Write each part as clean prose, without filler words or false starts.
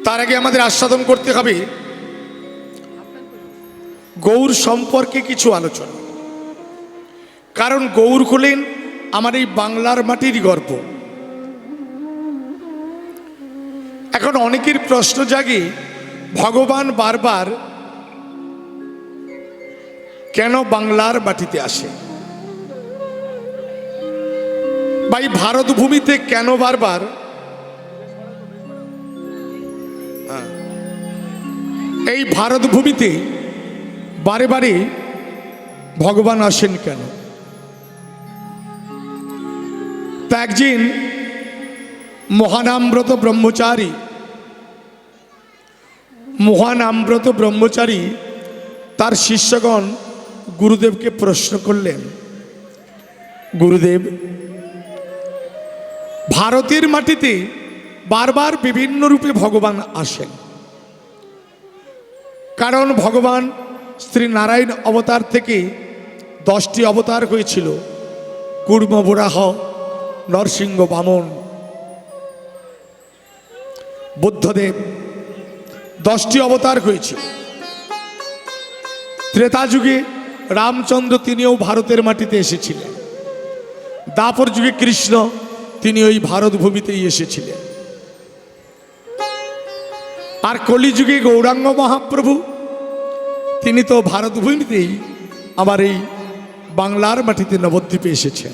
তার আগে আমাদের আস্বাদন করতে হবে গৌর সম্পর্কে কিছু আলোচনা। কারণ গৌর হলেন আমার এই বাংলার মাটির গর্ব। এখন অনেকের প্রশ্ন জাগে, ভগবান বারবার কেন বাংলার মাটিতে আসে, বা এই ভারত ভূমিতে কেন বারবার এই ভারত ভূমিতে বারে বারে ভগবান আসেন কেন? তা একদিন মহানামব্রত ব্রহ্মচারী তার শিষ্যগণ গুরুদেবকে প্রশ্ন করলেন, গুরুদেব, ভারতের মাটিতে বারবার বিভিন্ন রূপে ভগবান আসেন, কারণ ভগবান শ্রী নারায়ণ অবতার থেকে 10টি অবতার হয়েছিল। কুর্ম, বরাহ, নরসিংহ, বামন, বুদ্ধদেব, 10টি অবতার হয়েছিল। ত্রেতা যুগে রামচন্দ্র তিনিও ভারতের মাটিতে এসেছিলেন। দ্বাপর যুগে কৃষ্ণ তিনি ওই ভারত ভূমিতেই এসেছিলেন। আর কলিযুগে গৌরাঙ্গ মহাপ্রভু তিনি তো ভারত ভূমিতেই আমার এই বাংলার মাটিতে নবদ্বীপে এসেছেন।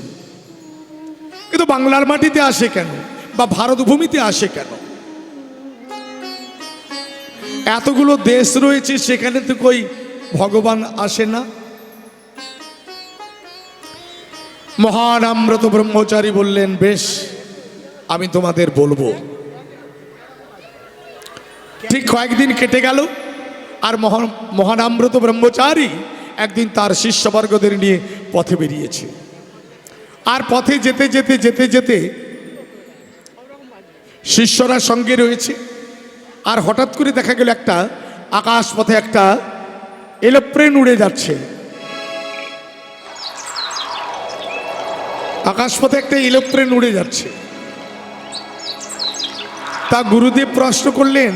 কিন্তু বাংলার মাটিতে আসে কেন, বা ভারত ভূমিতে আসে কেন? এতগুলো দেশ রয়েছে, সেখানে তো কই ভগবান আসে না? মহানামব্রত ব্রহ্মচারী বললেন, বেশ, আমি তোমাদের বলবো। ঠিক কয়েকদিন কেটে গেল, আর মহানামব্রত ব্রহ্মচারী একদিন তার শিষ্যবর্গদের নিয়ে পথে বেরিয়েছে। আর পথে যেতে যেতে যেতে যেতে শিষ্যরা সঙ্গে রয়েছে। আর হঠাৎ করে দেখা গেল একটা আকাশ পথে একটা এরোপ্লেন উড়ে যাচ্ছে। আকাশপথে একটা এরোপ্লেন উড়ে যাচ্ছে। তা গুরুদেব প্রশ্ন করলেন,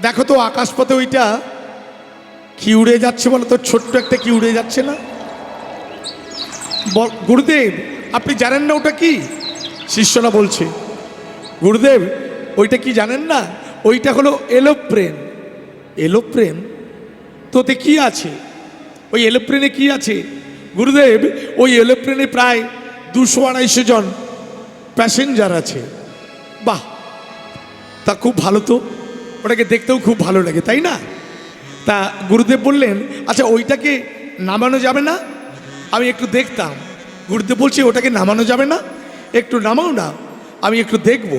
দেখো তো আকাশপথে ওইটা কি উড়ে যাচ্ছে বলো তো? ছোট্ট একটা কি উড়ে যাচ্ছে না? গুরুদেব, আপনি জানেন না ওটা কি? শিষ্যরা বলছে, গুরুদেব, ওইটা কি জানেন না? ওইটা হলো এরোপ্লেন। এরোপ্লেন? তোতে কি আছে? ওই এরোপ্লেনে কি আছে? গুরুদেব, ওই এরোপ্লেনে প্রায় 200-250 জন প্যাসেঞ্জার আছে। বাহ, তা খুব ভালো তো, ওটাকে দেখতেও খুব ভালো লাগে, তাই না? তা গুরুদেব বললেন, আচ্ছা ওইটাকে নামানো যাবে না? আমি একটু দেখতাম। গুরুদেব বলছে, ওটাকে নামানো যাবে না? একটু নামাও না, আমি একটু দেখব।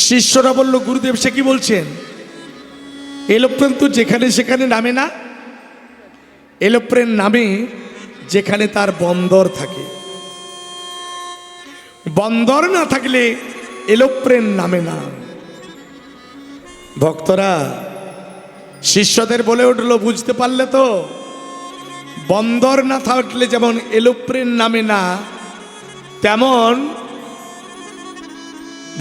শিষ্যরা বলল, গুরুদেব সে কি বলছেন? এরোপ্লেন তো যেখানে সেখানে নামে না। এরোপ্লেন নামে যেখানে তার বন্দর থাকে। বন্দর না থাকলে এরোপ্লেন নামে না। ভক্তরা শিষ্যদের বলে উঠল, বুঝতে পারলে তো? বন্দর না থাকলে যেমন এরোপ্লেন নামে না, তেমন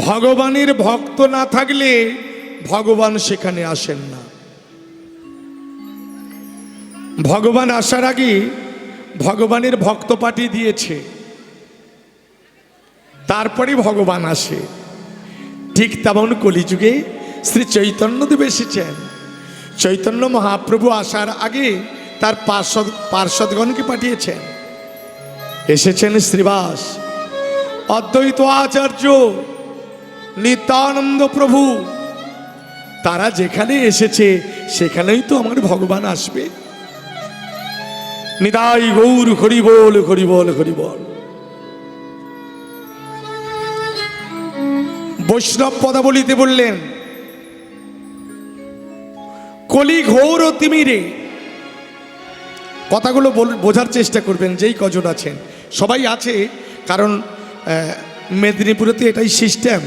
ভগবানের ভক্ত না থাকলে ভগবান সেখানে আসেন না। ভগবান আসার আগে ভগবানের ভক্ত পাঠিয়ে দিয়েছে, তারপরে ভগবান আসে। ঠিক তেমন কলিযুগে শ্রী চৈতন্যদেব এসেছেন। চৈতন্য মহাপ্রভু আসার আগে তার পার্ষদগণকে পাঠিয়েছেন। এসেছেন শ্রীবাস, অদ্বৈত আচার্য, নিত্যানন্দ প্রভু। তারা যেখানে এসেছে সেখানেই তো আমার ভগবান আসবে। নিতাই গৌর হরি বল, হরি বল, হরি বল। বৈষ্ণব পদাবলিতে বললেন, কলি ঘোর তিমিরে। কথাগুলো বোঝার চেষ্টা করবেন, যেই কজন আছেন। সবাই আছে, কারণ মেদিনীপুরেতে এটাই সিস্টেম,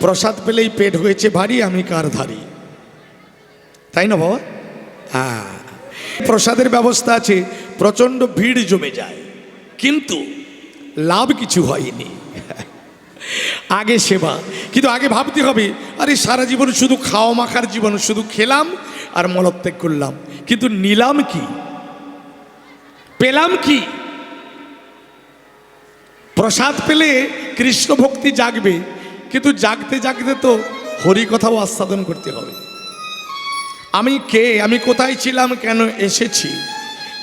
প্রসাদ পেলেই পেট হয়েছে ভারী, আমি কার ধারি, তাই না বাবা? হ্যাঁ, প্রসাদের ব্যবস্থা আছে, প্রচণ্ড ভিড় জমে যায়, কিন্তু লাভ কিছু হয়নি। আগে সেবা, কিন্তু আগে ভাবতে হবে আরে সারা জীবন শুধু খাওয়া মাখার জীবন, শুধু খেলাম আর মলত্যাগ করলাম, কিন্তু নিলাম কি, পেলাম কি? প্রসাদ পেলে কৃষ্ণ ভক্তি জাগবে, কিন্তু জাগতে জাগতে তো হরি কথাও আস্বাদন করতে হবে। আমি কে, আমি কোথায় ছিলাম, কেন এসেছি,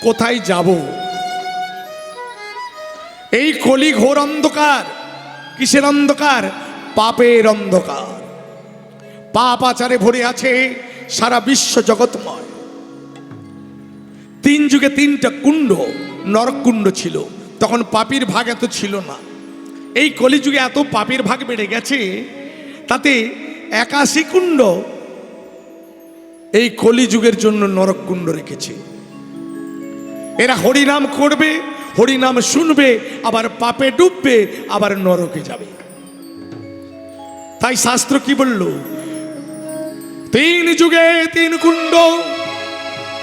কোথায় যাব? এই কলি ঘোর অন্ধকার। কিসের অন্ধকার? পাপের অন্ধকার। পাপ আচারে ভরে আছে সারা বিশ্ব জগৎময়। 3 যুগে 3টা কুণ্ড, নরক কুণ্ড ছিল, তখন পাপীর ভাগ এত ছিল না। এই কলিযুগে এত পাপের ভাগ বেড়ে গেছে, তাতে 81 কুণ্ড এই কলিযুগের জন্য নরক কুণ্ড রেখেছে। এরা হরিনাম করবে, হরিনাম শুনবে, আবার পাপে ডুববে, আবার নরকে যাবে। তাই শাস্ত্র কি বলল? 3 যুগে 3 কুণ্ড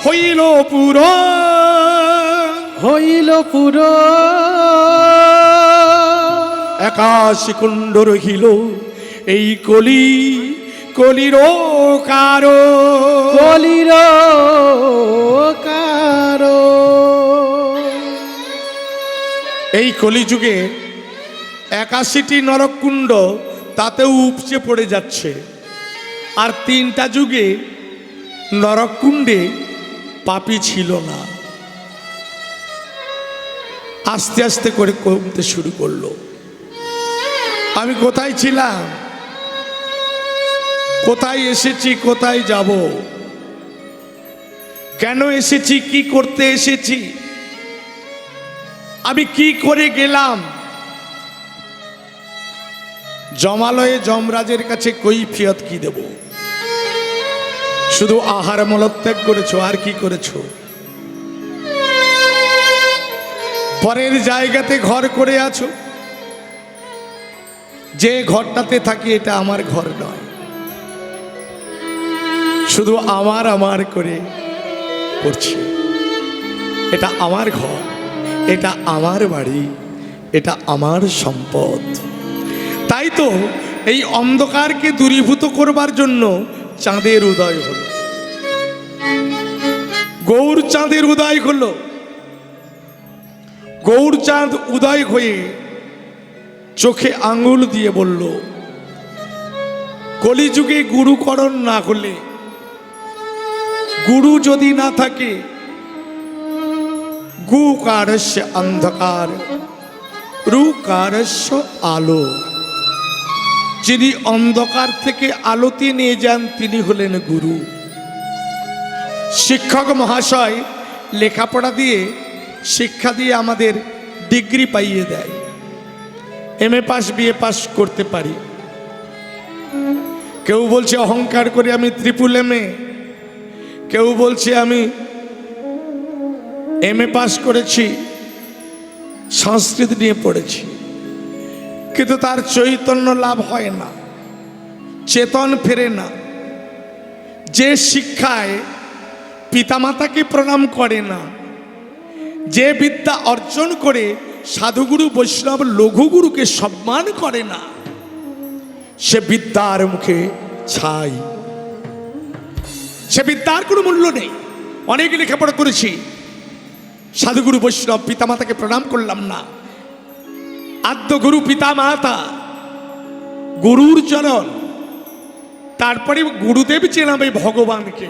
হইল পুরো, হইল পুরো 81 কুণ্ড রহিল এই কলি, কলির কারো, কলির কারো। এই কলিযুগে 81টি নরককুণ্ড তাতেও উপচে পড়ে যাচ্ছে, আর 3টা যুগে নরককুণ্ডে পাপী ছিল না, আস্তে আস্তে করে কমতে শুরু করলো। আমি কোথায় ছিলাম, কোথায় এসেছি, কোথায় যাব, কেন এসেছি, কি করতে এসেছি, আমি কি করে গেলাম? জমালয়ে যমরাজের কাছে কৈফিয়ত কি দেব? শুধু আহার মলত্যাগ করেছো, আর কি করেছো? পরের জায়গাতে ঘর করে আছো, যে ঘরটাতে থাকি এটা আমার ঘর নয়, শুধু আমার আমার করে করছি। এটা আমার ঘর, এটা আমার বাড়ি, এটা আমার সম্পদ। তাই তো এই অন্ধকারকে দূরীভূত করবার জন্য চাঁদের উদয় হলো, গৌর চাঁদের উদয় হলো। গৌর চাঁদ উদয় হয়ে চোখে আঙুল দিয়ে বলল, কলিযুগে গুরুকরণ না হলে, গুরু যদি না থাকে, গুকারস্য অন্ধকার রুকারস্য আলো, যিনি অন্ধকার থেকে আলোতে নিয়ে যান তিনি হলেন গুরু। শিক্ষক মহাশয় লেখাপড়া দিয়ে, শিক্ষা দিয়ে আমাদের ডিগ্রি পাইয়ে দেয়, MA পাস BA পাস করতে পারি। কেউ বলছে অহংকার করে আমি ট্রিপল MA, কেউ বলছে আমি MA পাস করেছি, সংস্কৃত নিয়ে পড়েছি, কিন্তু তার চৈতন্য লাভ হয় না, চেতন ফেরে না। যে শিক্ষায় পিতামাতাকে প্রণাম করে না, যে বিদ্যা অর্জন করে সাধুগুরু বৈষ্ণব লঘুগুরুকে সম্মান করে না, সে বিদ্যার মুখে ছাই, সে বিদ্যার কোনো মূল্য নেই। অনেক লেখাপড়া করেছি, সাধুগুরু বৈষ্ণব পিতামাতাকে প্রণাম করলাম না। আদ্য গুরু পিতা মাতা, গুরুর চরণ, তারপরে গুরুদেব চেনাবে ভগবানকে।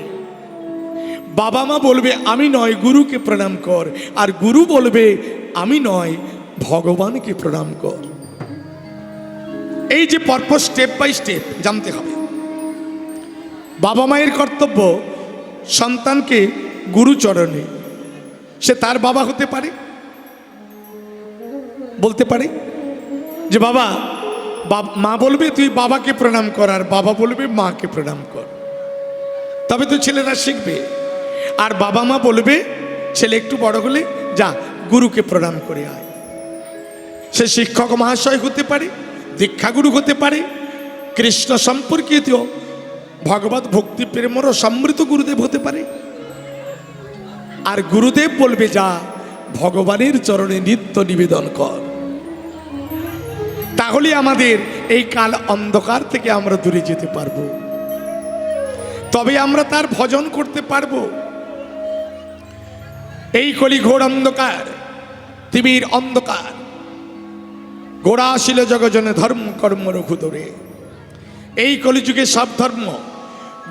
বাবা মা বলবে আমি নয়, গুরুকে প্রণাম কর, আর গুরু বলবে আমি নয়, ভগবানকে প্রণাম কর। এই যে পরপর স্টেপ বাই স্টেপ জানতে হবে। বাবা মায়ের কর্তব্য সন্তানকে গুরুচরণে, সে তার বাবা হতে পারে, বলতে পারে যে বাবা, মা বলবে তুই বাবাকে প্রণাম কর, আর বাবা বলবে মাকে প্রণাম কর, তবে তো ছেলেরা শিখবে। আর বাবা মা বলবে ছেলে একটু বড় হলে যা গুরুকে প্রণাম করে আয়। সে শিক্ষক মহাশয় হতে পারে, দীক্ষাগুরু হতে পারে, কৃষ্ণ সম্পর্কিত ভগবত ভক্তি প্রেমর সমৃদ্ধ গুরুদেব হতে পারে। আর গুরুদেব বলবে যা ভগবানের চরণে নিত্য নিবেদন কর। তাহলে আমাদের এই কাল অন্ধকার থেকে আমরা দূরে যেতে পারবো, তবে আমরা তার ভজন করতে পারবো। এই কলি ঘোর অন্ধকার, তিমির অন্ধকার, গোড়া আসিল জগজনে ধর্ম কর্ম রঘুদরে। এই কলিযুগে সব ধর্ম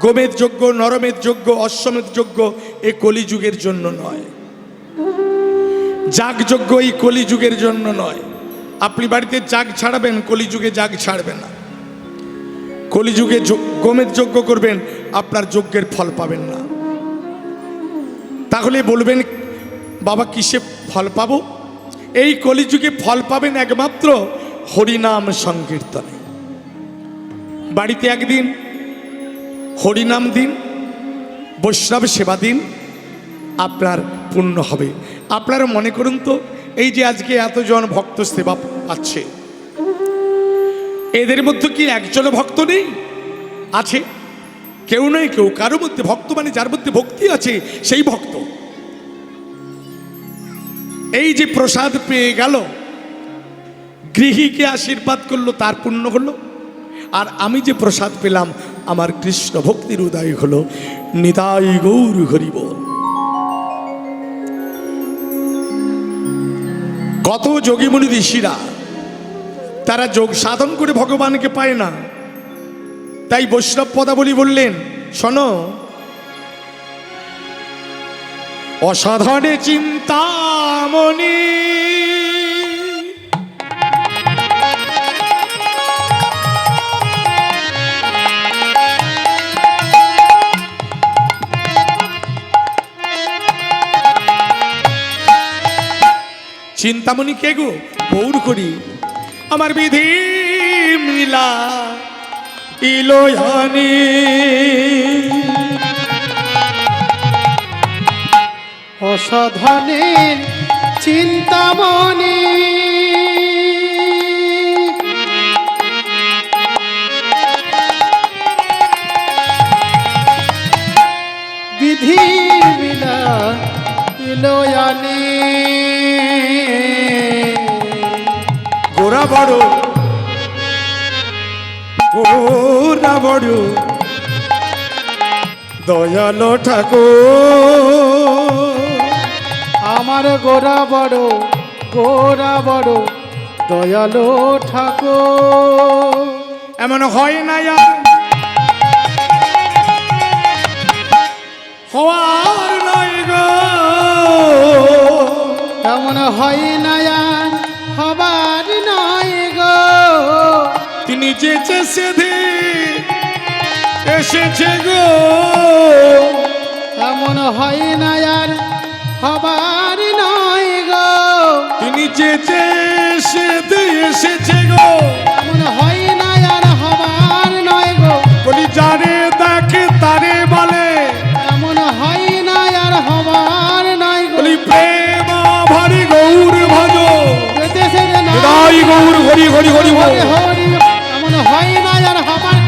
গোমেদ যজ্ঞ, নরমেদ যজ্ঞ, অশ্বমেধ যজ্ঞ এই কলিযুগের জন্য নয়। যাগ যজ্ঞ এই কলিযুগের জন্য নয়। আপনি বাড়িতে যাগ ছাড়াবেন, কলিযুগে যাগ ছাড়বে না। কলিযুগে গোমেদ যজ্ঞ করবেন, আপনার যজ্ঞের ফল পাবেন না। তাহলে বলবেন বাবা কিসে ফল পাবো? এই কলিযুগে ফল পাবেন একমাত্র হরিনাম সংকীর্তনে। বাড়িতে একদিন হরিনাম দিন, বৈষ্ণব সেবা দিন, আপনার পুণ্য হবে। আপনারা মনে করুন তো, এই যে আজকে এতজন ভক্ত সেবা পাচ্ছে, এদের মধ্যে কি একজন ভক্ত নেই? আছে, কেউ নয় কেউ। কারোর মধ্যে ভক্ত মানে যার মধ্যে ভক্তি আছে সেই ভক্ত। এই যে প্রসাদ পেয়ে গেল, গৃহীকে আশীর্বাদ করলো, তার পুণ্য হলো। আর আমি যে প্রসাদ পেলাম, আমার কৃষ্ণ ভক্তির উদয় হলো। নিতাই গৌর হরি বল। কত যোগীমুনি ঋষিরা তারা যোগ সাধন করে ভগবানকে পায় না, তাই বৈষ্ণব পদাবলী বললেন, শোনো, অসাধনে চিন্তামণি চিন্তামণি কে গো? গৌর করি আমার বিধি মিলা ইলোয়ানি। অসাধনের চিন্তামণি বিধি বিনা ইলোয়ানি। গোরা বড়, গোরা বড় দয়ালো ঠাকুর। আমার গোরা বড়, গোরা বড় দয়ালো ঠাকুর। এমন হয় না আর হওয়ার নয় গো, এমন হয় না আর হবার নয় গো। তিনি যে সেধে এসেছে গো, এমন হয় না আর হবার নয় গো। তিনি যে সেধে এসেছে গো, এমন হয় না আর হবার নয় গো। বলি যারে দেখে তারে বলে, এমন হয় না আর হবার নয় গো। বলি প্রেম ভরি গৌর ভজ, যেতে সেতে না হৃদয় গৌর হরি হরি হরি বল। হরি হরি। এমন হয় না আর হবার,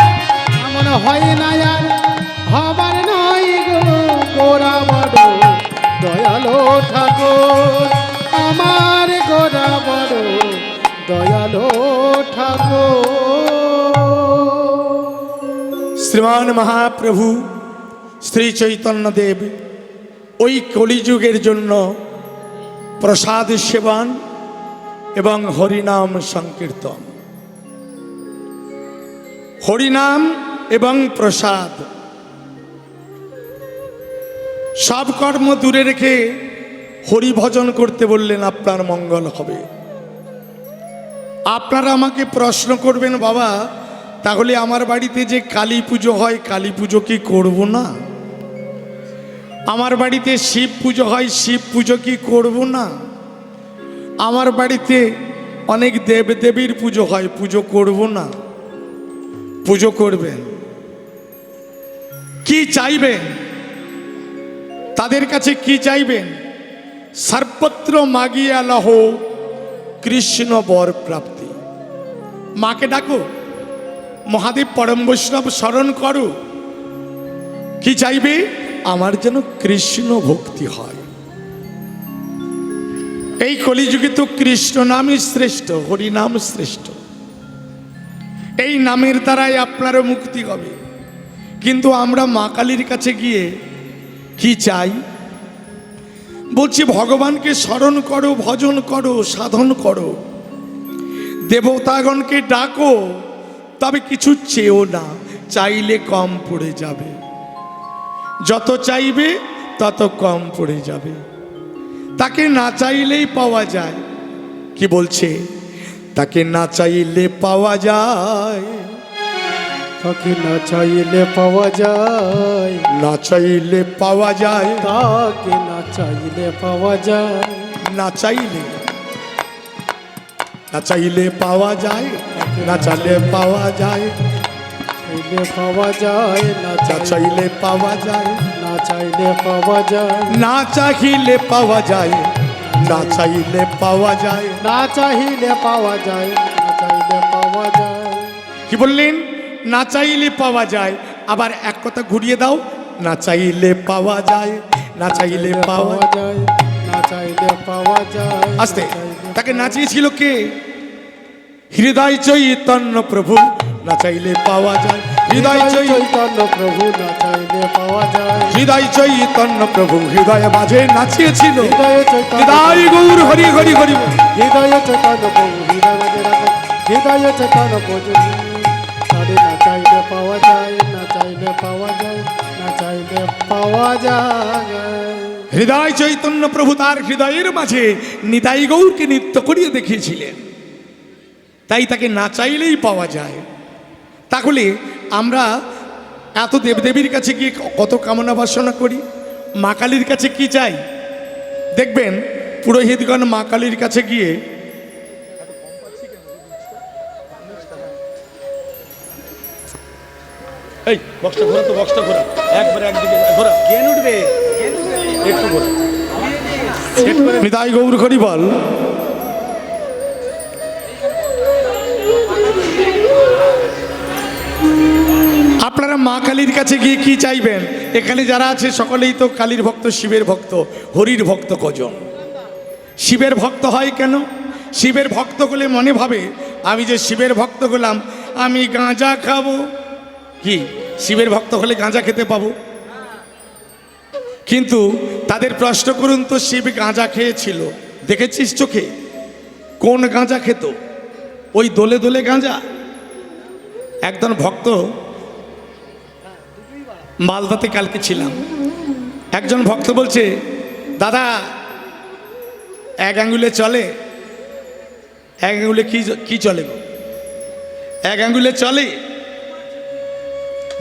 এমন হয় না আর হবার নয় গো। গোরা বড় দয়ালো ঠাকুর, আমার গোরা বড় দয়ালো ঠাকুর। শ্রীমান মহাপ্রভু শ্রী চৈতন্য দেব ওই কলিযুগের জন্য প্রসাদ সেবন এবং হরিনাম সংকীর্তন, হরিনাম এবং প্রসাদ সব কর্ম দূরে রেখে হরি ভজন করতে বললেন, আপনার মঙ্গল হবে। আপনারা আমাকে প্রশ্ন করবেন, বাবা তাহলে আমার বাড়িতে যে কালী পুজো হয়, কালী পুজো কি করব না? আমার বাড়িতে শিব পুজো হয়, শিব পুজো কি করব না? আমার বাড়িতে অনেক দেবদেবীর পুজো হয়, পুজো করব না? পুজো করবেন। কি চাইবেন? তাদের কাছে কি চাইবেন? সর্বত্র মাগিয়া লহ কৃষ্ণ বর প্রাপ্তি। মাকে ডাকো, মহাদেব পরম বৈষ্ণব স্মরণ করো। কি চাইবে? আমার যেন কৃষ্ণ ভক্তি হয়। এই কলিযুগে তো কৃষ্ণ নামই শ্রেষ্ঠ, হরিনাম শ্রেষ্ঠ। এই নামের দ্বারাই আপনারও মুক্তি হবে। কিন্তু আমরা মা কালীর কাছে গিয়ে কি চাই? বলছি ভগবানকে স্মরণ করো, ভজন করো, সাধন করো, দেবতাগণকে ডাকো, তবে কিছু চেয়েও না, চাইলে কম পড়ে যাবে। যত চাইবে তত কম পড়ে যাবে। তাকে না চাইলেই পাওয়া যায়। কি বলছে? তাকে না চাইলে পাওয়া যায়, তাকে না চাইলে পাওয়া যায়, না চাইলে পাওয়া যায়, তাকে না চাইলে পাওয়া যায়, না চাইলে, না চাইলে পাওয়া যায়, না চাইলে পাওয়া যায়, চাইলে পাওয়া যায়, না না চাইলে পাওয়া যায়, না চাইলে পাওয়া যায়, না চাইলে পাওয়া যায়, না চাইলে পাওয়া যায়। না চাইলে পাওয়া যায়, না চাইলে পাওয়া যায়। কি বললেন? না চাইলে পাওয়া যায়। আবার এক কথা ঘুরিয়ে দাও, না চাইলে পাওয়া যায়, না চাইলে পাওয়া যায়। যায়, না চাইলে পাওয়া যায়। আস্তে। তাকে নাচিয়েছিল কে? হৃদয় চৈতন্য প্রভু, না চাইলে পাওয়া যায়। হৃদয় চৈতন্য প্রভু, না চাইলে পাওয়া যায়। হৃদয় চৈতন্য প্রভু হৃদয় মাঝে নাচিয়েছিল। হৃদয় চৈতন্য, হৃদয় গৌর হরি হরি হরি বল। হৃদয় চৈতন্য প্রভু হৃদয় মাঝে রাখো। হৃদয় চৈতন্য প্রভু, তারে না চাইলে পাওয়া যায়, না চাইলে পাওয়া যায়, না চাইলে পাওয়া যায়। হৃদয় চৈতন্য প্রভু তার হৃদয়ের মাঝে নিতাই গৌরকে নৃত্য করিয়ে দেখিয়েছিলেন। তাই তাকে না চাইলেই পাওয়া যায়। তাহলে আমরা এত দেবদেবীর কাছে গিয়ে কত কামনা বাসনা করি, মা কালীর কাছে কি চাই? দেখবেন পুরোহিতগণ মা কালীর কাছে গিয়ে এই বক্সটা ঘোরা, তো বক্সটা ঘোরা, একবারে একদিকে ঘোরা, জ্ঞান উঠবে, একটু ঘোরা। নিতাই গৌর হরি বল। আপনারা মা কালীর কাছে গিয়ে কি চাইবেন? এখানে যারা আছে সকলেই তো কালীর ভক্ত, শিবের ভক্ত, হরির ভক্ত কজন? শিবের ভক্ত হয় কেন? শিবের ভক্ত হলে মনে ভাবে আমি যে শিবের ভক্ত হলাম, আমি গাঁজা খাবো। কি শিবের ভক্ত হলে গাঁজা খেতে পাবো? কিন্তু তাদের প্রশ্ন করুন তো, শিব গাঁজা খেয়েছিল দেখেছিস চোখে? কোন গাঁজা খেত? ওই দোলে দোলে গাঁজা। একজন ভক্ত, মালদাতে কালকে ছিলাম, একজন ভক্ত বলছে, দাদা এক আঙ্গুলে চলে? এক আঙ্গুলে কি চলে গো? এক আঙ্গুলে চলে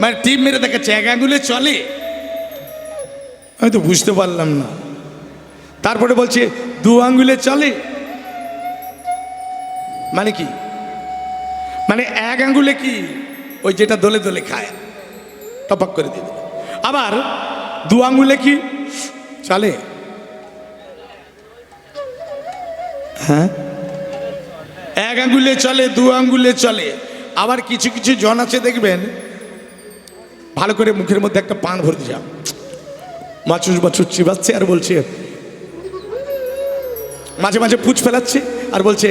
মানে টিপ মেরে দেখাচ্ছে এক আঙ্গুলে চলে। আমি তো বুঝতে পারলাম না। তারপরে বলছে দু আঙ্গুলে চলে। মানে কি? মানে এক আঙ্গুলে কি? ওই যেটা দোলে দোলে খায়, টপাক করে দিয়ে দিল। আবার দু আঙ্গুলে কি চলে? হ্যাঁ, এক আঙ্গুলে চলে, দু আঙ্গুলে চলে। আবার কিছু কিছু জন আছে দেখবেন, ভালো করে মুখের মধ্যে একটা পান ভরে যা মাছুস মাছুস চিবাচ্ছে আর বলছে, মাঝে মাঝে পুছ ফেলাচ্ছে আর বলছে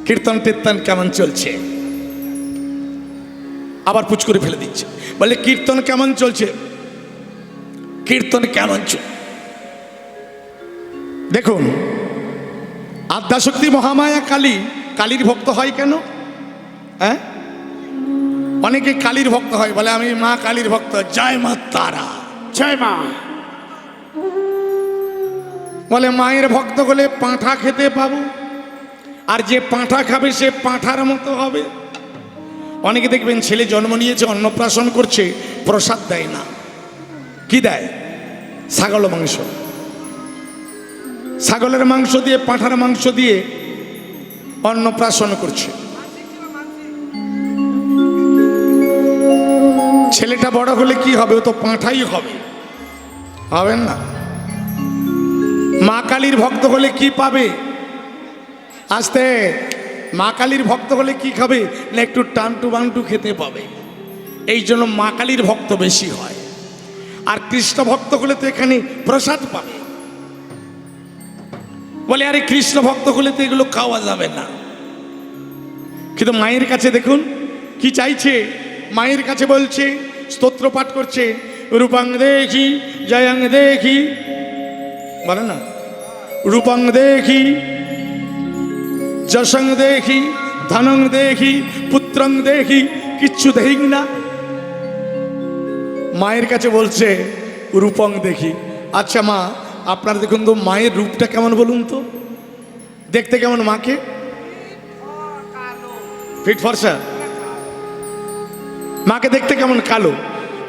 কীর্তন টীর্তন কেমন চলছে? আবার পুছ করে ফেলে দিচ্ছে, বলে কীর্তন কেমন চলছে? কীর্তন কেমন চলছে? দেখুন, আদ্যাশক্তি মহামায়া কালী, কালীর ভক্ত হয় কেন? হ্যাঁ, অনেকে কালীর ভক্ত হয়, বলে আমি মা কালীর ভক্ত, জয় মা তারা, জয় মা। বলে মায়ের ভক্ত হলে পাঁঠা খেতে পাবো, আর যে পাঁঠা খাবে সে পাঁঠার মতো হবে। অনেকে দেখবেন ছেলে জন্ম নিয়েছে, অন্নপ্রাশন করছে, প্রসাদ দেয় না। কি দেয়? ছাগল মাংস। ছাগলের মাংস দিয়ে, পাঁঠার মাংস দিয়ে অন্নপ্রাশন করছে। ছেলেটা বড় হলে কি হবে? ও তো পাঁঠাই হবে, হবেন না? মা কালীর ভক্ত হলে কি পাবে? আস্তে, মা কালীর ভক্ত হলে কি খাবে না? একটু টানটু বান্টু খেতে পাবে। এই জন্য মা কালীর ভক্ত বেশি হয়। আর কৃষ্ণ ভক্ত হলে তো এখানে প্রসাদ পাবে। বলে আরে কৃষ্ণ ভক্ত হলে তো এগুলো খাওয়া যাবে না। কিন্তু মায়ের কাছে দেখুন কি চাইছে, মায়ের কাছে বলছে, স্তোত্র পাঠ করছে, রূপাং দেখি জয়ং দেখি, বলে না, রূপং দেখি যশং দেখি ধনং দেখি পুত্রং দেখি, কিচ্ছু দেখি না। মায়ের কাছে বলছে রূপং দেখি। আচ্ছা মা, আপনারা দেখুন তো মায়ের রূপটা কেমন বলুন তো, দেখতে কেমন মাকে? ফিট ফর্সা, মাকে দেখতে কেমন? কালো।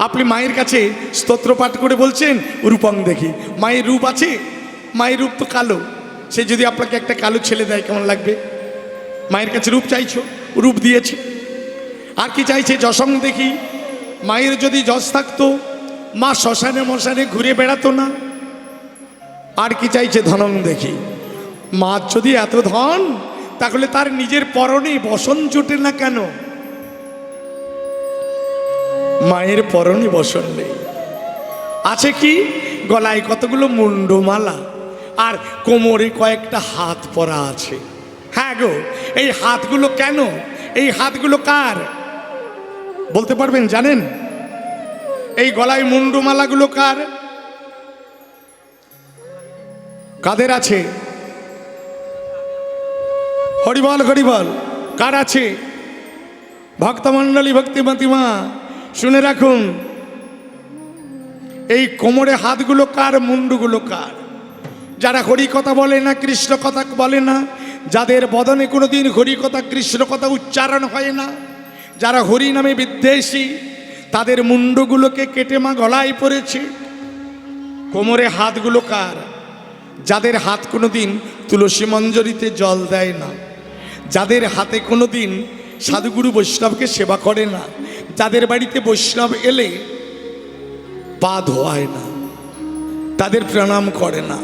আপনি মায়ের কাছে স্তোত্র পাঠ করে বলছেন রূপং দেখি, মায়ের রূপ আছে? মায়ের রূপ তো কালো। সে যদি আপনাকে একটা কালো ছেলে দেয় কেমন লাগবে? মায়ের কাছে রূপ চাইছো, রূপ দিয়েছে। আর কি চাইছে? যশং দেখি, মায়ের যদি যশ থাকতো মা শ্মশানে মশানে ঘুরে বেড়াতো না। আর কি চাইছে? ধনং দেখি, মা যদি এত ধন তাহলে তার নিজের পরনে বসন জোটে না কেন? মায়ের পরনে বসন নেই, আছে কি? গলায় কতগুলো মুন্ডমালা আর কোমরে কয়েকটা হাত পরা আছে। হ্যাঁ গো, এই হাতগুলো কেন? এই হাতগুলো কার বলতে পারবেন? জানেন এই গলায় মুন্ডমালাগুলো কার? কাদের আছে? হরিবল হরিবল, কার আছে? ভক্তমণ্ডলী ভক্তিমতী মা শুনে রাখুন, এই কোমরে হাতগুলো কার, মুন্ডুগুলো কার? যারা হরি কথা বলে না, কৃষ্ণ কথা বলে না, যাদের বদনে কোনোদিন হরি কথা কৃষ্ণ কথা উচ্চারণ হয় না, যারা হরি নামে বিদ্বেষী, তাদের মুন্ডগুলোকে কেটে মা গলায় পড়েছে। কোমরে হাতগুলো কার? যাদের হাত কোনোদিন তুলসী মঞ্জরিতে জল দেয় না, যাদের হাতে কোনোদিন সাধুগুরু বৈষ্ণবকে সেবা করে না, যাদের বাড়িতে বৈষ্ণব এলে পা ধোয়ায় না, তাদের প্রণাম করে না,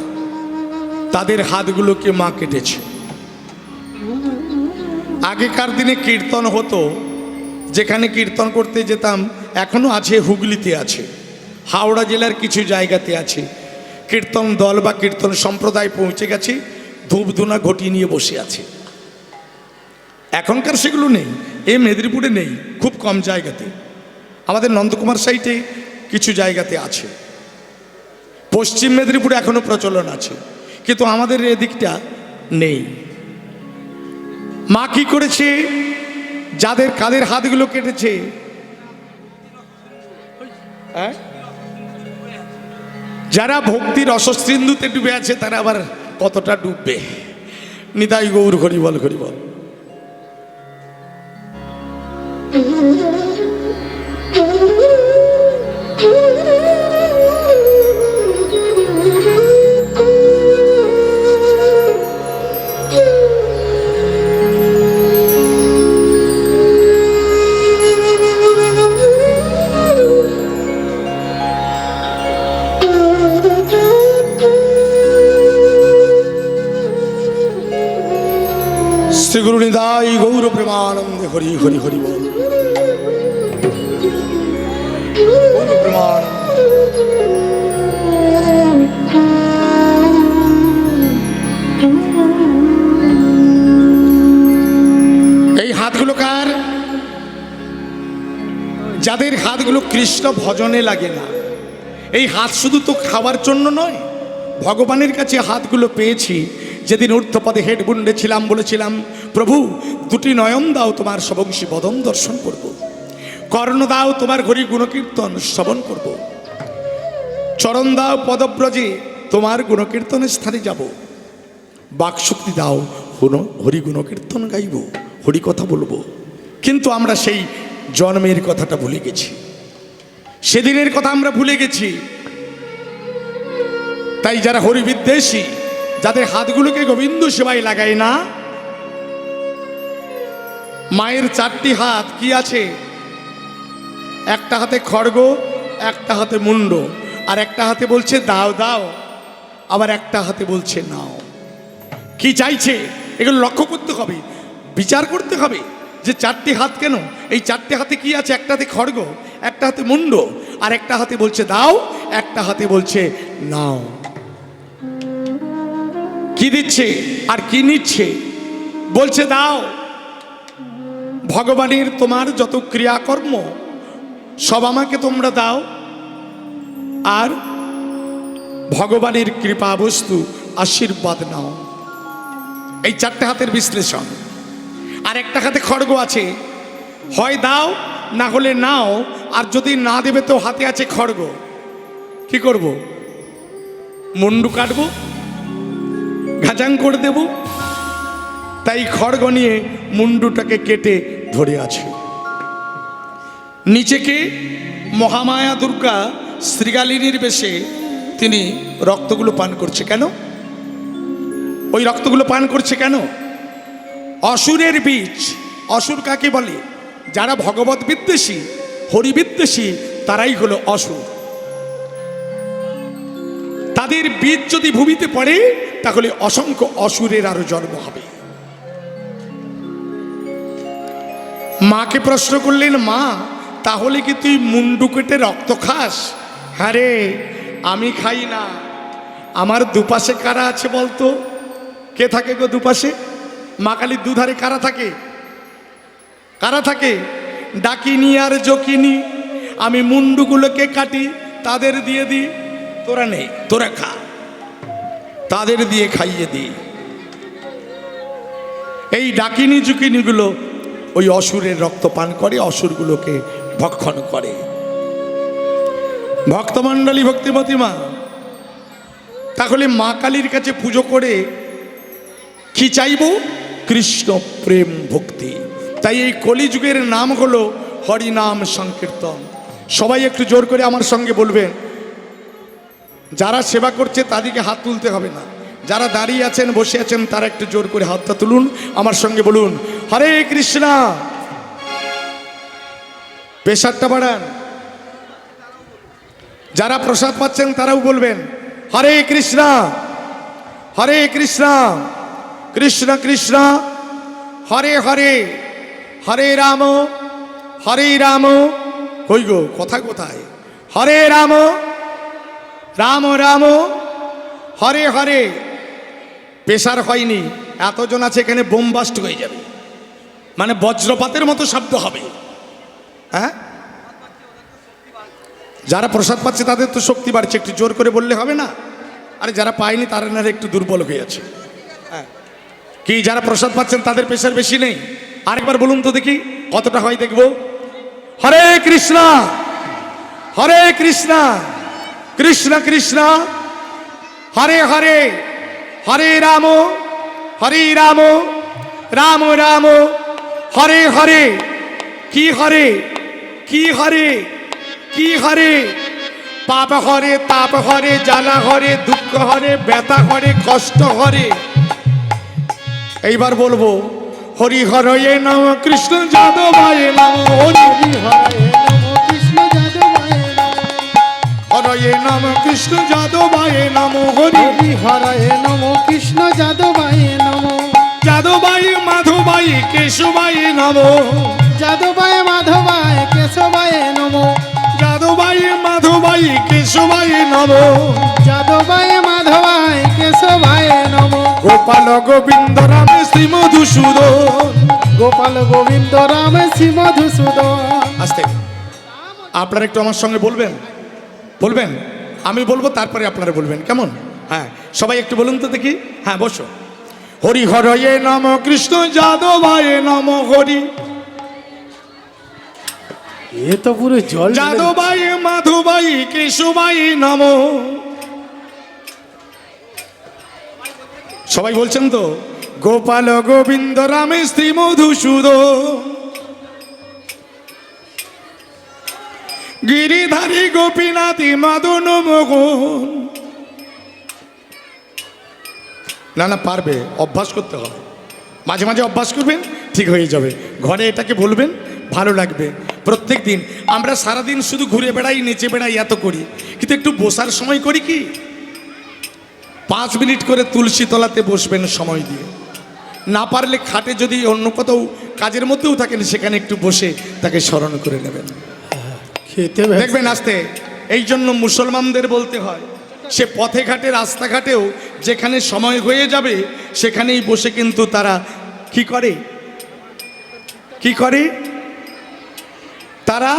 তাদের হাতগুলোকে মা কেটেছে। আগেকার দিনে কীর্তন হতো, যেখানে কীর্তন করতে যেতাম, এখনো আছে, হুগলিতে আছে, হাওড়া জেলার কিছু জায়গাতে আছে, কীর্তন দল বা কীর্তন সম্প্রদায় পৌঁছে গেছে, ধূপধুনা ঘটি নিয়ে বসে আছে। এখনকার সেগুলো নেই, এই মেদিনীপুরে নেই, খুব কম জায়গাতে। আমাদের নন্দকুমার সাইটে কিছু জায়গাতে আছে, পশ্চিম মেদিনীপুরে এখনো প্রচলন আছে, কিন্তু আমাদের এদিকটা নেই। মা কি করেছে? যাদের কাদের হাতগুলো কেটেছে, যারা ভক্তি রসসিন্ধুতে ডুবে আছে তারা আবার কতটা ডুববে? নিতাই গৌর হরিবল হরিবল। শ্রী গুরু নিতাই গৌর প্রেমানন্দে হরি হরি হরি বল। গৌর প্রেমানন্দে। এই হাতগুলো কার? যাদের হাতগুলো কৃষ্ণ ভজনে লাগে না। এই হাত শুধু তো খাওয়ার জন্য নয়, ভগবানের কাছে হাতগুলো পেয়েছি যেদিন ঊর্ধ্বপদে হেডবুন্ডে ছিলাম, বলেছিলাম প্রভু দুটি নয়ন দাও তোমার সবংশী বদন দর্শন করব, কর্ণ দাও তোমার হরি গুণকীর্তন শ্রবণ করব, চরণ দাও পদব্রজে তোমার গুণকীর্তনের স্থানে যাব, বাকশক্তি দাও হরি গুণকীর্তন গাইব, হরি কথা বলবো। কিন্তু আমরা সেই জন্মের কথাটা ভুলে গেছি, সেদিনের কথা আমরা ভুলে গেছি। তাই যারা হরি বিদ্বেষী, যাদের হাতগুলোকে গোবিন্দ সেবায় লাগায় না, মায়ের চারটি হাত কি আছে? একটা হাতে খড়গ, একটা হাতে মুন্ড, আর একটা হাতে বলছে দাও দাও, আবার একটা হাতে বলছে নাও। কি চাইছে? এগুলো লক্ষ্য করতে হবে, বিচার করতে হবে যে চারটি হাত কেন? এই চারটি হাতে কি আছে? একটা হাতে খড়গ, একটা হাতে মুন্ড, আর একটা হাতে বলছে দাও, একটা হাতে বলছে নাও। কি দিচ্ছে আর কি নিচ্ছে? বলছে দাও, ভগবানের তোমার যত ক্রিয়াকর্ম সব আমাকে তোমরা দাও, আর ভগবানের কৃপা বস্তু আশীর্বাদ নাও। এই চারটে হাতের বিশ্লেষণ। আর একটা হাতে খড়গ আছে, হয় দাও না হলে নাও, আর যদি না দেবে তো হাতে আছে খড়গ। কি করব? মুন্ডু কাটবো, ঘাজাং করে দেব। তাই খড়গ নিয়ে মুন্ডুটাকে কেটে ধরে আছে। নিচেকে মহামায়া দুর্গা শ্রীগালিনীর বেশে তিনি রক্তগুলো পান করছে। কেন ওই রক্তগুলো পান করছে? কেন? অসুরের বীজ। অসুর কাকে বলে? যারা ভগবত বিদ্বেষী, হরিবিদ্বেষী, তারাই হলো অসুর। তাদের বীজ যদি ভূমিতে পড়ে তাহলে অসংখ্য অসুরের আরো জন্ম হবে। মাকে প্রশ্ন করলেন, মা তাহলে কি তুই মুন্ডু কেটে রক্ত খাস? হ্যাঁ রে, আমি খাই না। আমার দুপাশে কারা আছে বলতো? কে থাকে গো দুপাশে? মা কালীর দুধারে কারা থাকে? কারা থাকে? ডাকিনি আর জকিনি। আমি মুন্ডুগুলোকে কাটি, তাদের দিয়ে দিই। তোরা নেই, তোরা খা, তাদের দিয়ে খাইয়ে দিই। এই ডাকিনি জুকিনিগুলো ওই অসুরের রক্ত পান করে, অসুরগুলোকে ভক্ষণ করে। ভক্তমণ্ডলী, ভক্তিমতী মা, তাহলে মা কালীর কাছে পুজো করে কি চাইব? কৃষ্ণ প্রেম ভক্তি। তাই এই কলিযুগের নাম হলো হরিনাম সংকীর্তন। সবাই একটু জোর করে আমার সঙ্গে বলবেন। যারা সেবা করছে তাদেরকে হাত তুলতে হবে না, যারা দাঁড়িয়ে আছেন, বসে আছেন, তারা একটু জোর করে হাতটা তুলুন, আমার সঙ্গে বলুন হরে কৃষ্ণ। প্রেসারটা বাড়ান। যারা প্রসাদ পাচ্ছেন তারাও বলবেন হরে কৃষ্ণ, হরে কৃষ্ণ, কৃষ্ণ কৃষ্ণ হরে হরে, হরে রাম, হরে রাম। কই গো, কথা কোথায়? হরে রাম, রাম রাম, হরে হরে। প্রেসার হয়নি, এতজন আছে এখানে, বোমবাস্ট হয়ে যাবে, মানে বজ্রপাতের মতো শব্দ হবে। হ্যাঁ, যারা প্রসাদ পাচ্ছে তাদের তো শক্তি বাড়ছে, একটু জোর করে বললে হবে না? আরে যারা পায়নি তারা না একটু দুর্বল হয়ে আছে। হ্যাঁ, কি যারা প্রসাদ পাচ্ছেন তাদের প্রেসার বেশি নেই? আরেকবার বলুন তো দেখি কতটা হয় দেখবো। হরে কৃষ্ণ, হরে কৃষ্ণ, কৃষ্ণ কৃষ্ণ হরে হরে, হরে রাম, হরে রাম, রাম রাম, হরে হরে। কি হরে? কি হরে? কি হরে? পাপ হরে, তাপ হরে, জ্বালা হরে, দুঃখ হরে, ব্যথা হরে, কষ্ট হরে। এইবার বলবো হরি হরয়ে নম কৃষ্ণ যাদবায়ে নম, হরি হরে নম কৃষ্ণ যাদবায় নম, হরয়ে নম কৃষ্ণ যাদবায়ে নম, হরি হরি হরে নম কৃষ্ণ যাদবায় নম, যাদবায়ে মাধবায়ে কেশবায়ে নম, যাদবায় মাধবায় কেশবায় নম, যাদবায়ে মাধবায়ে কেশবায়ে নম, যাদবায় মাধবায় কেশবায় নম, গোপাল গোবিন্দ রাম শ্রী মধুসূদন। গোপাল গোবিন্দ রাম শ্রী মধুসূদন। আস্তে, আপনারা একটু আমার সঙ্গে বলবেন, বলবেন, আমি বলবো তারপরে আপনারা বলবেন, কেমন? হ্যাঁ, সবাই একটু বলুন তো দেখি। হ্যাঁ, বসো। হরি হরয়ে নম কৃষ্ণ যাদবায়ে নম, হরি এ তো পুরো জল যাদবায়ে মাধবায়ে কেশবায়ে নম। সবাই বলছেন তো? গোপাল গোবিন্দ রামে শ্রী মধুসূদন, গিরিধারী গোপীনাথী মদন মোহন। না না, পারবে, অভ্যাস করতে হবে, মাঝে মাঝে অভ্যাস করবেন, ঠিক হয়ে যাবে। ঘরে এটাকে বলবেন, ভালো লাগবে। প্রত্যেক দিন আমরা সারাদিন শুধু ঘুরে বেড়াই, নেচে বেড়াই, এত করি, কিন্তু একটু বসার সময় করি কি? 5 মিনিট করে তুলসী তলাতে বসবেন সময় দিয়ে। না পারলে খাটে যদি অন্য কোথাও কাজের মধ্যেও থাকেন সেখানে একটু বসে তাকে স্মরণ করে নেবেন, খেতে দেখবেন আস্তে। এই জন্য মুসলমানদের বলতে হয়, সে পথে ঘাটে রাস্তাঘাটেও যেখানে সময় হয়ে যাবে সেখানেই বসে কিন্তু তারা কি করে? কি করে? তারা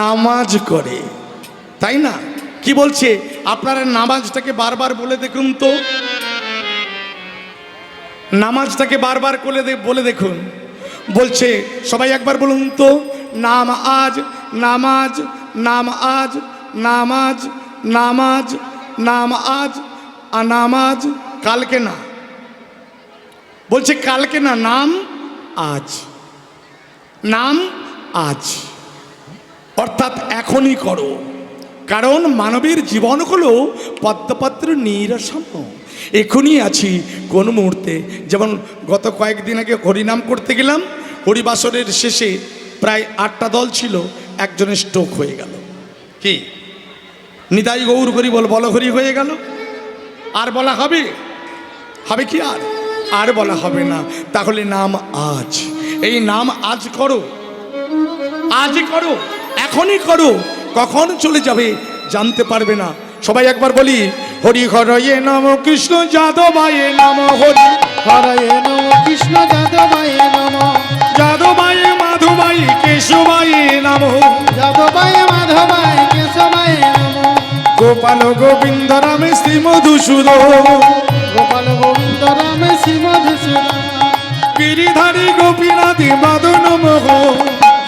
নামাজ করে, তাই না? কি বলছে? আপনারা নামাজটাকে বারবার বলে দেখুন তো, নামাজটাকে বারবার বলে দেখুন। বলছে সবাই একবার বলুন তো, নাম আজ, নামাজ, নাম আজ, নামাজ, নামাজ, নাম আজ, নামাজ। কালকে না, বলছে কালকে না, নাম আজ, নাম আজ, অর্থাৎ এখনই করো। কারণ মানবের জীবন হলো পদ্মপত্র নিরসম, এখনই আছি কোন মুহূর্তে। যেমন গত কয়েকদিন আগে হরিনাম করতে গেলাম, হরিবাসরের শেষে প্রায় 8টা দল ছিল, একজনের স্ট্রোক হয়ে গেল। কি নিতাই গৌর হরি বল হরি হয়ে গেল। আর বলা হবে? হবে কি? আর বলা হবে না। তাহলে নাম আজ, এই নাম আজ করো, আজই করো, এখনই করো। কখন চলে যাবে জানতে পারবে না। সবাই একবার বলি, হরি হরয়ে নম কৃষ্ণ যাদবায়ে নম, হরি হরয়ে নম কৃষ্ণ যাদবায়ে নম, যাদবায়ে মাধবায়ে কেশবায়ে নম, যাদবায়ে মাধবায়ে কেশবায়ে নম, গোপাল গোবিন্দ রামে শ্রী মধুসূদন, গোপাল গোবিন্দ রামে শ্রী মধুসূদন, গিরিধারী গোপীনাথে মদন মোহন,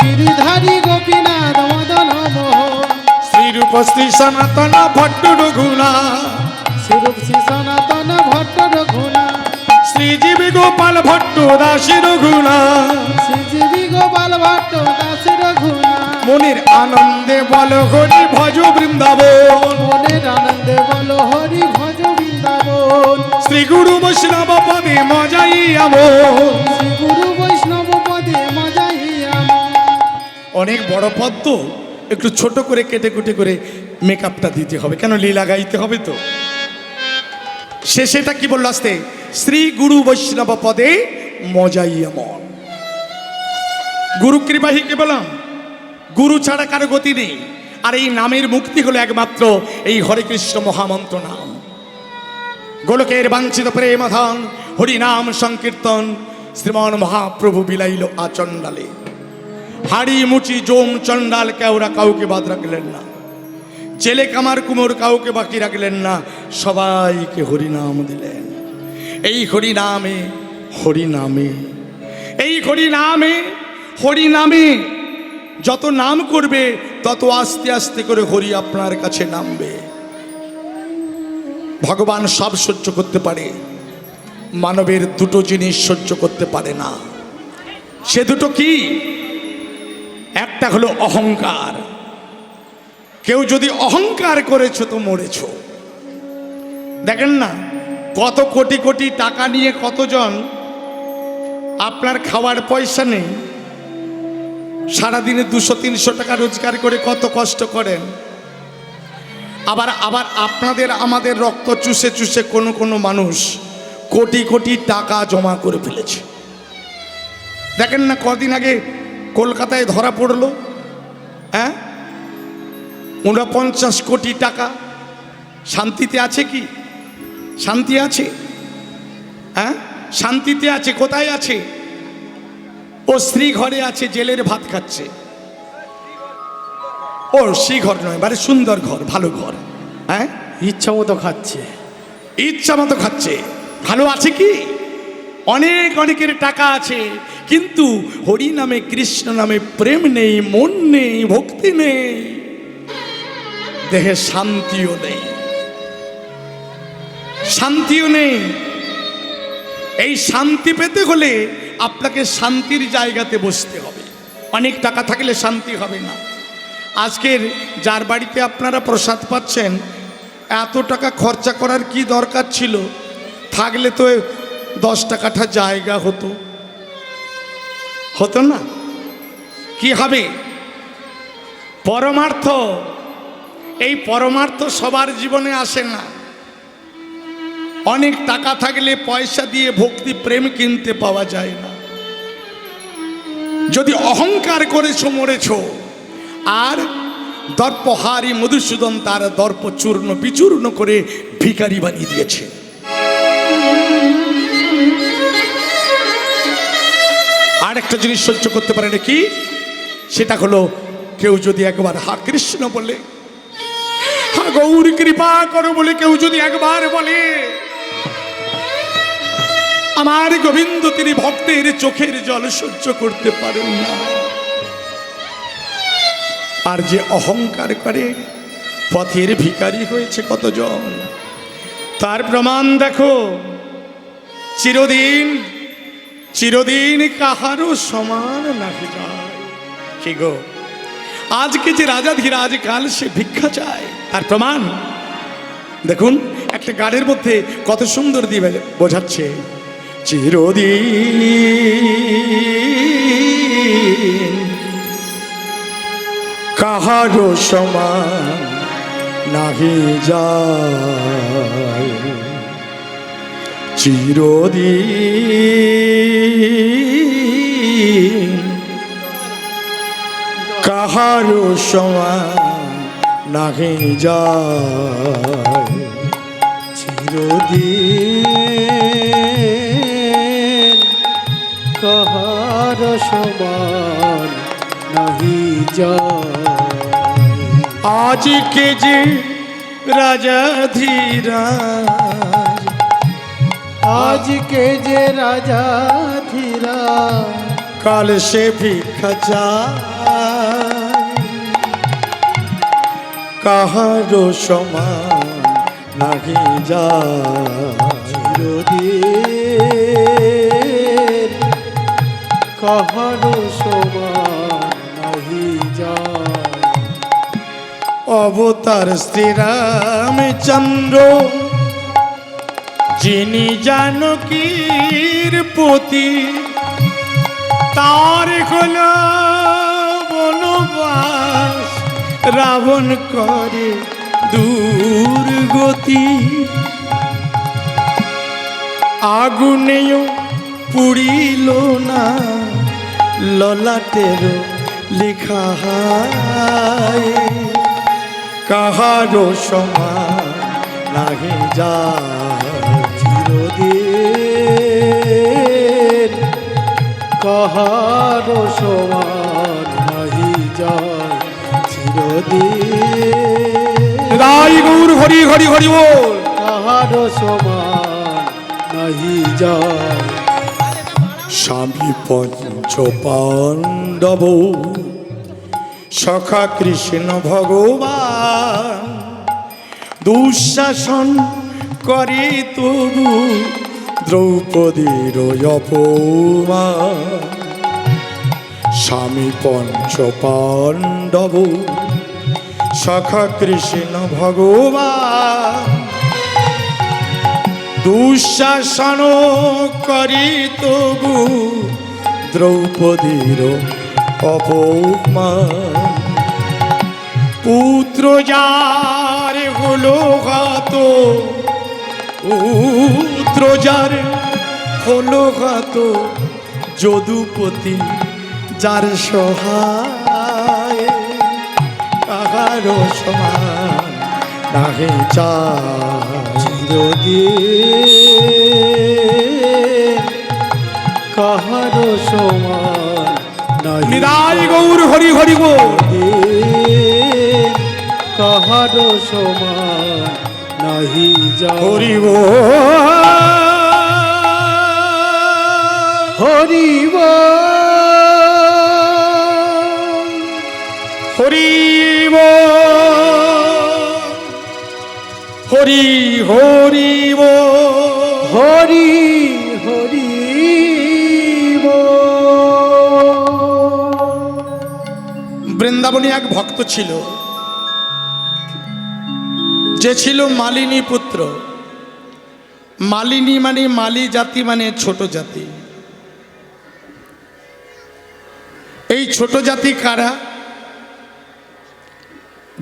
গিরিধারী গোপীনাথ মদন মোহন, শ্রীরূপ শ্রী সনাতন ভট্ট রঘুনাথ, শ্রীরূপ শ্রী সনাতন ভট্ট রঘুনাথ, শ্রীজীবী গোপাল ভট্ট দাসী রঘুনাথ। শ্রীজীবী গোপাল ভট্ট দাস রঘুনাথ, মনের আনন্দে বল হরি ভজ বৃন্দাবন, মনের আনন্দে বল হরি ভজ বৃন্দাবন, শ্রী গুরু বৈষ্ণব পদে মজাই আমন। শ্রী গুরু বৈষ্ণব পদে মজাইয়া মন। অনেক বড় পদ তো, একটু ছোট করে কেটে কুটে করে মেকআপটা দিতে হবে, কেন লীলা গাইতে হবে তো। সেটা কি বললো আসতে? শ্রী গুরু বৈষ্ণব পদে মজাই আমন। গুরু কৃপাহীকে বললাম, গুরু ছাড়া কারো গতি নেই। আর এই নামের মুক্তি হলো একমাত্র এই হরে কৃষ্ণ মহামন্ত্র নাম। গোলকের বাঞ্ছিত প্রেম ধন হরি নাম সংকীর্তন, শ্রীমান মহাপ্রভু বিলাইল আচণ্ডালে। হাড়ি মুচি জোম চণ্ডাল কেওরা কাউকে বাদ রাখলেন না, জেলে কামার কুমোর কাউকে বাকি রাখলেন না, সবাইকে হরিনাম দিলেন। এই হরিনামে, হরিনামে, এই হরিনামে, হরিনামে যত নাম করবে তত আস্তে আস্তে করে হরি আপনার কাছে নামবে। ভগবান সব সহ্য করতে পারে, মানবের দুটো জিনিস সহ্য করতে পারে না। সে দুটো কি? একটা হলো অহংকার। কেউ যদি অহংকার করেছো তো মরেছ। দেখেন না, কত কোটি কোটি টাকা নিয়ে কতজন আপনার খাওয়ার পয়সা নেই, সারাদিনে 200-300 টাকা রোজগার করে কত কষ্ট করেন। আবার আপনাদের আমাদের রক্ত চুষে চুষে কোনো মানুষ কোটি কোটি টাকা জমা করে ফেলেছে। দেখেন না, কদিন আগে কলকাতায় ধরা পড়লো, 49 কোটি টাকা। শান্তিতে আছে কি? শান্তি আছে? শান্তিতে আছে? কোথায় আছে? ও স্ত্রী ঘরে আছে, জেলের ভাত খাচ্ছে। ও শ্রী ঘর নয়, মানে সুন্দর ঘর, ভালো ঘর। ইচ্ছা মতো খাচ্ছে, ইচ্ছা মতো খাচ্ছে। ভালো আছে কি? অনেকের টাকা আছে, কিন্তু হরি নামে কৃষ্ণ নামে প্রেম নেই, মন নেই, ভক্তি নেই, দেহে শান্তিও নেই, শান্তিও নেই। এই শান্তি পেতে হলে আপনাকে শান্তির জায়গাতে বসতে হবে। অনেক টাকা থাকলে শান্তি হবে না। আজকের যার বাড়িতে আপনারা প্রসাদ পাচ্ছেন, এত টাকা খরচা করার কি দরকার ছিল? থাকলে তো 10টা কাঠা জায়গা হতো, হতো না? কি হবে? পরমার্থ, এই পরমার্থ সবার জীবনে আসে না। অনেক টাকা থাকলে পয়সা দিয়ে ভক্তি প্রেম কিনতে পাওয়া যায় না। যদি অহংকার করেছো মরেছ। আর দর্পহারী মধুসূদন তার দর্প চূর্ণ বিচূর্ণ করে ভিখারি বানিয়ে দিয়েছে। আর একটা জিনিস সহ্য করতে পারে না, কি? সেটা হলো কেউ যদি একবার হা কৃষ্ণ বলে, হা গৌর কৃপা করো বলে কেউ যদি একবার বলে, আমার গোবিন্দ তিনি ভক্তের চোখের জল সহ্য করতে পারেন না। আর যে অহংকার করে পথের ভিখারি হয়েছে কতজন, তার প্রমাণ দেখো। চিরদিন চিরদিন কাহারও সমান নাহি যায়। কি গো, আজকে যে রাজাধীরাজ কাল সে ভিক্ষা চায়, তার প্রমাণ দেখুন। একটা গানের মধ্যে কত সুন্দর দিয়ে বোঝাচ্ছে, চিরদিন কাহারও সমান নাহি যায়, চিরদিন কাহারও সমান নাহি যায়, চিরদিন কাহার সমান নাহি যায়। আজকে যে রাজাধীরাজ, আজকে যে রাজাধীরাজ কাল সে ভিক্ষা চায়, কাহারও সমান নাহি যায়, চিরদিন কাহার সমান নাহি যায়। অবতার শ্রীরামচন্দ্র যিনি জানকীর পতি, তার হলো বনবাস, রাবণ করে দুর্গতি। আগুনেও পুড়িল না ললাটের লেখা, কাহারও সমান নাহি যায়, চিরদিন কাহার সমান নাহি যায়, চিরদিন রাই গৌর হরি হরি হরি বল, কাহার সমান নাহি যায়। স্বামী পঞ্চ পাণ্ডব সখা কৃষ্ণ ভগবান, দুঃশাসন করে তবু দ্রৌপদীর অপমান। স্বামী পঞ্চ পাণ্ডব সখা কৃষ্ণ ভগবান, দুঃশাসন করি তবু দ্রৌপদীর অপমান। পুত্র যার হলো ঘাত, পুত্র যার হলো ঘাত, যদুপতি যার সহায়, কাহারও সমান নাহি যায়, চিরদিন কাহার সমান নাহি নিরাই গৌর হরি হরি বল, কাহার সমান নাহি যায়, হরি বল হরি হরি বল, হরি হরি বল, হরি হরি বৃন্দাবনে এক ভক্ত ছিল, যে ছিল মালিনী পুত্র। মালিনী মানে মালি জাতি, মানে ছোট জাতি। এই ছোট জাতি কারা?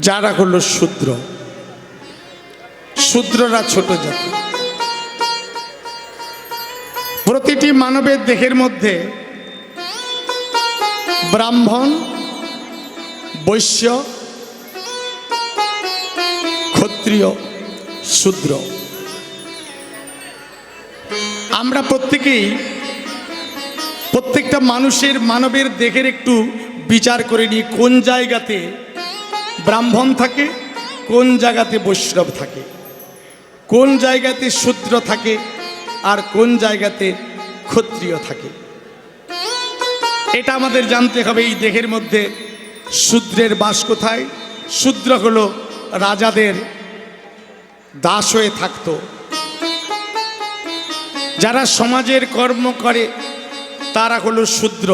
যারা হলো শূদ্র। শূদ্ররা ছোট জাতি। প্রতিটি মানবের দেহের মধ্যে ব্রাহ্মণ, বৈশ্য, ক্ষত্রিয়, শূদ্র, আমরা প্রত্যেকেই প্রত্যেকটা মানুষের মানবের দেহের একটু বিচার করে নিই, কোন জায়গাতে ব্রাহ্মণ থাকে, কোন জায়গাতে বৈষ্ণব থাকে, কোন জায়গাতে শূদ্র থাকে, আর কোন জায়গাতে ক্ষত্রিয় থাকে। এটা আমাদের জানতে হবে। এই দেহের মধ্যে শূদ্রের বাস কোথায়? শূদ্র হলো রাজাদের দাস হয়ে থাকতো। যারা সমাজের কর্ম করে তারা হলো শূদ্র।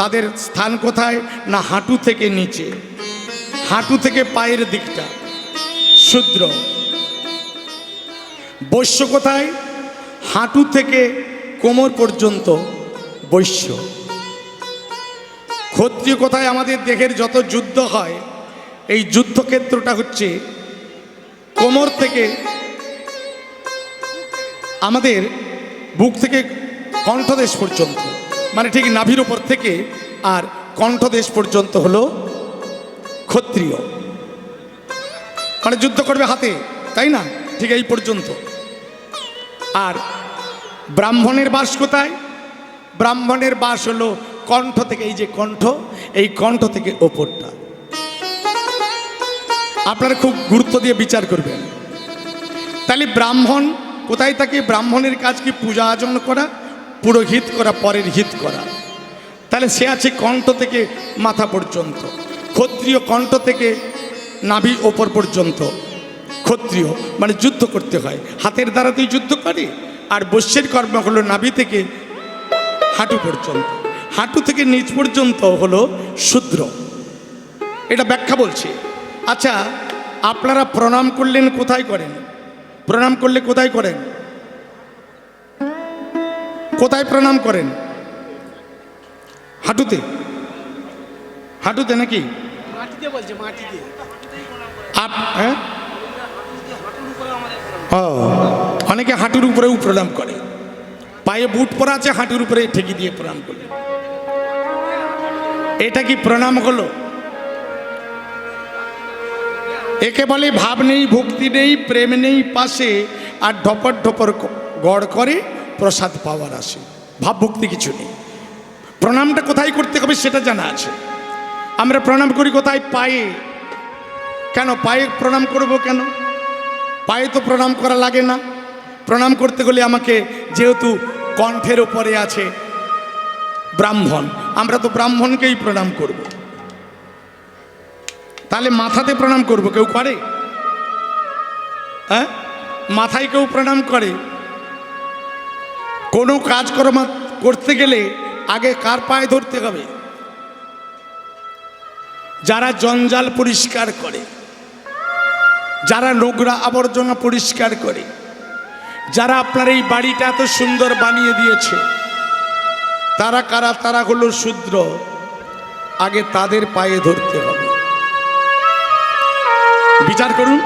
তাদের স্থান কোথায়? না হাঁটু থেকে নিচে, হাঁটু থেকে পায়ের দিকটা শূদ্র। বৈশ্য কোথায়? হাঁটু থেকে কোমর পর্যন্ত বৈশ্য। ক্ষত্রিয় কোথায়? আমাদের দেহের যত যুদ্ধ হয় এই যুদ্ধক্ষেত্রটা হচ্ছে কোমর থেকে, আমাদের বুক থেকে কণ্ঠদেশ পর্যন্ত, মানে ঠিক নাভির ওপর থেকে আর কণ্ঠদেশ পর্যন্ত হলো ক্ষত্রিয়। মানে যুদ্ধ করবে হাতে, তাই না? ঠিক এই পর্যন্ত। আর ব্রাহ্মণের বাস কোথায়? ব্রাহ্মণের বাস হলো কণ্ঠ থেকে, এই যে কণ্ঠ, এই কণ্ঠ থেকে ওপরটা। আপনারা খুব গুরুত্ব দিয়ে বিচার করবেন। তাহলে ব্রাহ্মণ কোথায় থাকে? ব্রাহ্মণের কাজ কি? পূজা আর্চন করা, পুরোহিত করা, পরের হিত করা। তাহলে সে আছে কণ্ঠ থেকে মাথা পর্যন্ত। ক্ষত্রিয় কণ্ঠ থেকে নাভি ওপর পর্যন্ত ক্ষত্রিয়, মানে যুদ্ধ করতে হয়, হাতের দ্বারাতেই যুদ্ধ করে। আর বৈশ্যের কর্ম হলো নাভি থেকে হাঁটু পর্যন্ত, হাঁটু থেকে নিচ পর্যন্ত হলো শূদ্র। এটা ব্যাখ্যা বলছি। আচ্ছা, আপনারা প্রণাম করলেন কোথায় করেন? প্রণাম করলে কোথায় করেন? কোথায় প্রণাম করেন? হাঁটুতে? হাঁটুতে নাকি? মাটিতে বলছে, মাটিতে। হ্যাঁ, অনেকে হাঁটুর উপরেও প্রণাম করে। পায়ে বুট পরা আছে, হাঁটুর উপরে ঠেকি দিয়ে প্রণাম করলে এটা কি প্রণাম হলো? একে বলে ভাব নেই, ভক্তি নেই, প্রেম নেই পাশে, আর ঢপর ঢপর গড় করে প্রসাদ পাওয়ার আসে। ভাব ভক্তি কিছু নেই। প্রণামটা কোথায় করতে হবে সেটা জানা আছে। আমরা প্রণাম করি কোথায়? পায়ে। কেন পায়ে প্রণাম করব? কেন পায়ে তো প্রণাম করা লাগে না। প্রণাম করতে গেলে আমাকে, যেহেতু কণ্ঠের ওপরে আছে ব্রাহ্মণ, আমরা তো ব্রাহ্মণকেই প্রণাম করব। তাহলে মাথাতে প্রণাম করব? কেউ করে? হ্যাঁ, মাথায় কেউ প্রণাম করে? কোনো কাজকর্ম করতে গেলে আগে কার পায়ে ধরতে হবে? যারা জঞ্জাল পরিষ্কার করে, যারা নোংরা আবর্জনা পরিষ্কার করে, যারা আপনার এই বাড়িটা এত সুন্দর বানিয়ে দিয়েছে, তারা কারা? তারা হলো শূদ্র। আগে তাদের পায়ে ধরতে হবে। বিচার করুন,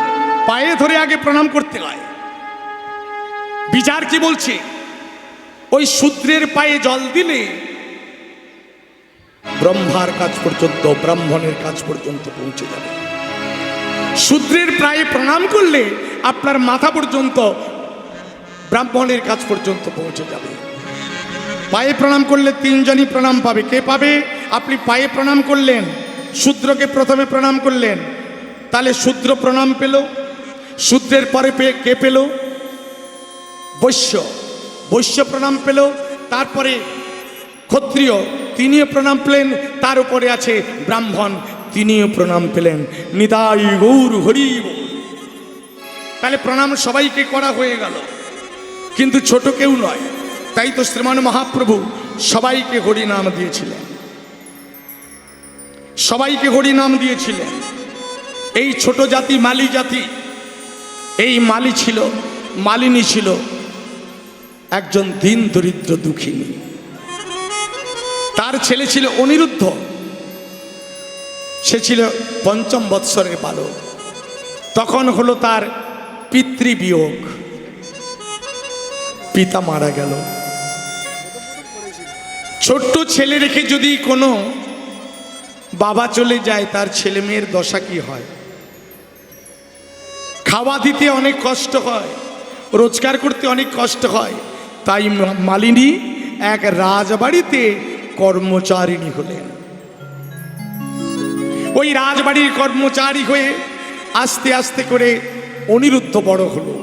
পায়ে ধরে আগে প্রণাম করতে হয়। বিচার কি বলছে? ওই শূদ্রের পায়ে জল দিলে ব্রহ্মার কাজ পর্যন্ত, ব্রাহ্মণের কাজ পর্যন্ত পৌঁছে যাবে। শূদ্রের পায়ে প্রণাম করলে আপনার মাথা পর্যন্ত, ব্রাহ্মণের কাজ পর্যন্ত পৌঁছে যাবে। পায়ে প্রণাম করলে তিনজনই প্রণাম পাবে। কে পাবে? আপনি পায়ে প্রণাম করলেন, শূদ্রকে প্রথমে প্রণাম করলেন, তাহলে শূদ্র প্রণাম পেল। শূদ্রের পরে কে পেল? বৈশ্য। বৈশ্য প্রণাম পেল। তারপরে ক্ষত্রিয়, তিনিও প্রণাম পেলেন। তার উপরে আছে ব্রাহ্মণ, তিনিও প্রণাম পেলেন। নিতাই গৌর হরি বল। তাহলে প্রণাম সবাইকে করা হয়ে গেল, কিন্তু ছোট কেউ নয়। তাই তো শ্রীমান মহাপ্রভু সবাইকে হরি নাম দিয়েছিলেন, সবাইকে হরি নাম দিয়েছিলেন। এই ছোট জাতি মালি জাতি, এই মালি ছিল, মালিনী ছিল একজন দীন দরিদ্র দুঃখিনী। তার ছেলে ছিল অনিরুদ্ধ, সে ছিল ৫ম বৎসরের বালক। তখন হলো তার পিতৃবিয়োগ, পিতা মারা গেল। ছোট্ট ছেলে রেখে যদি কোনো বাবা চলে যায়, তার ছেলে মেয়ের দশা কি হয়? খাওয়া দিতে অনেক কষ্ট হয়, রোজগার করতে অনেক কষ্ট হয়। তাই মালিনী এক রাজবাড়িতে কর্মচারিণী হলেন। ওই রাজবাড়ির কর্মচারী হয়ে আস্তে আস্তে করে অনিরুদ্ধ বড় হলো।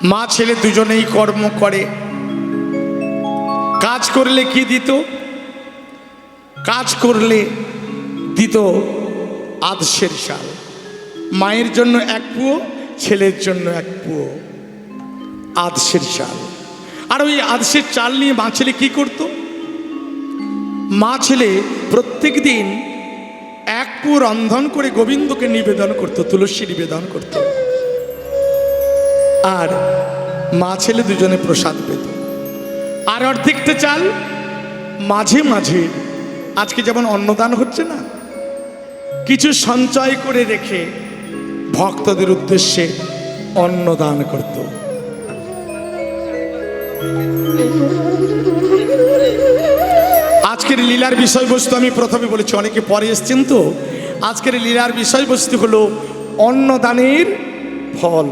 মা ছেলে দুজনেই কর্ম করে। কাজ করলে কি দিত? কাজ করলে দিত আধশের চাল। মায়ের জন্য এক পুয়ো, ছেলের জন্য এক পুয়ো আধশের চাল। আর ওই আধশের চাল নিয়ে মা ছেলে কি করত? মা ছেলে প্রত্যেক দিন এক পুয়ো রন্ধন করে গোবিন্দকে নিবেদন করত, তুলসী নিবেদন করত। আর মা ছেলে দুজনে প্রসাদ পেত। আর অর্ধেকটা চাল মাঝে মাঝে, আজকে যেমন অন্নদান হচ্ছে না, কিছু সঞ্চয় করে রেখে ভক্তদের উদ্দেশ্যে অন্নদান করত। আজকের লীলার বিষয়বস্তু আমি প্রথমে বলেছি, অনেকে পরে এসছেন তো। আজকের লীলার বিষয়বস্তু হলো অন্নদানের ফল।